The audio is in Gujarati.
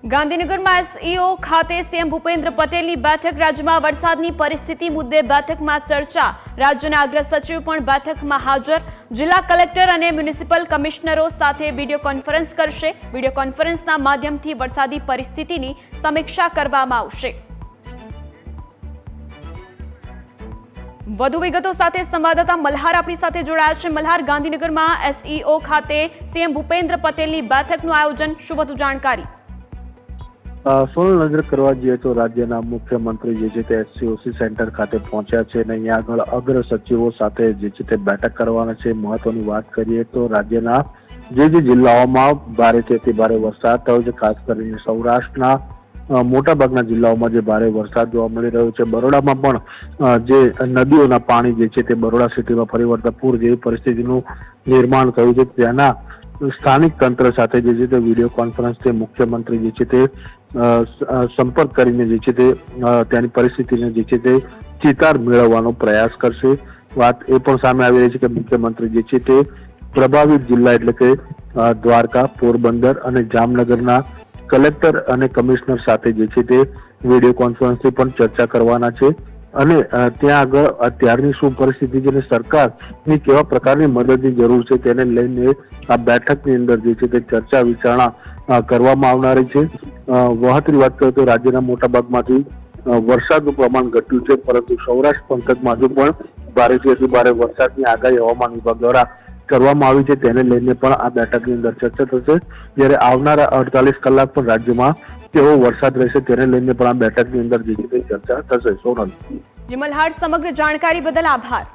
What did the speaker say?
ગાંધીનગરમાં એસઈઓ ખાતે સીએમ ભૂપેન્દ્ર પટેલની બેઠક. રાજ્યમાં વરસાદની પરિસ્થિતિ મુદ્દે બેઠકમાં ચર્ચા. રાજ્યના અગ્ર સચિવ પણ બેઠકમાં હાજર. જિલ્લા કલેક્ટર અને મ્યુનિસિપલ કમિશનરો સાથે વિડીયો કોન્ફરન્સ કરશે. વિડીયો કોન્ફરન્સના માધ્યમથી વરસાદી પરિસ્થિતિની સમીક્ષા કરવામાં આવશે. વધુ વિગતો સાથે સંવાદદાતા મલ્હાર આપણી સાથે જોડાયા છે. મલ્હાર, ગાંધીનગરમાં એસઈઓ ખાતે સીએમ ભૂપેન્દ્ર પટેલની બેઠકનું આયોજન, શું વધુ જાણકારી? સોનલ, નજર કરવા જઈએ તો રાજ્યના મુખ્યમંત્રી જે છે તે એસસીઓસી સેન્ટર ખાતે પહોંચ્યા છે અને અહીંયા આગળ અગ્ર સચિવો સાથે જે છે તે બેઠક કરવાના છે. મહત્વની વાત કરીએ તો રાજ્યના જે જિલ્લાઓમાં ભારેથી અતિ ભારે વરસાદ થયો છે, ખાસ કરીને સૌરાષ્ટ્રના મોટાભાગના જિલ્લાઓમાં જે ભારે વરસાદ જોવા મળી રહ્યો છે. બરોડામાં પણ જે નદીઓના પાણી જે છે તે બરોડા સિટીમાં ફરી વળતા પૂર જેવી પરિસ્થિતિનું નિર્માણ થયું છે. ત્યાંના સ્થાનિક તંત્ર સાથે જે છે તે વિડીયો કોન્ફરન્સથી મુખ્યમંત્રી જે છે તે સંપર્ક કરીને જે છે તે ત્યાંની પરિસ્થિતિને જે છે તે ચિતાર મેળવવાનો પ્રયાસ કરશે. વાત એ પણ સામે આવી રહી છે કે મુખ્યમંત્રી જે છે તે પ્રભાવિત જિલ્લા એટલે કે દ્વારકા, પોરબંદર અને જામનગરના કલેક્ટર અને કમિશનર સાથે જે છે તે વિડીયો કોન્ફરન્સથી પણ ચર્ચા કરવાના છે અને ત્યાં આગળ અત્યારની શું પરિસ્થિતિ છે અને સરકારની કેવા પ્રકારની મદદની જરૂર છે તેને લઈને આ બેઠકની અંદર જે છે તે ચર્ચા વિચારણા કરવામાં આવનારી છે. વહાતની વાત કરીએ તો રાજ્યના મોટા ભાગમાંથી વરસાદનું પ્રમાણ ઘટ્યું છે, પરંતુ સૌરાષ્ટ્ર પંથકમાં હજુ પણ ભારેથી અતિ ભારે વરસાદની આગાહી હવામાન વિભાગ દ્વારા કરવામાં આવી છે. તેને લઈને પણ આ બેઠકની અંદર ચર્ચા થશે. જ્યારે આવનારા 48 કલાક પણ રાજ્યમાં કેવો વરસાદ રહેશે તેને લઈને પણ આ બેઠકની અંદર જે છે તે ચર્ચા થશે. સોનલ. જી મલ્હાર, સમગ્ર જાણકારી બદલ આભાર.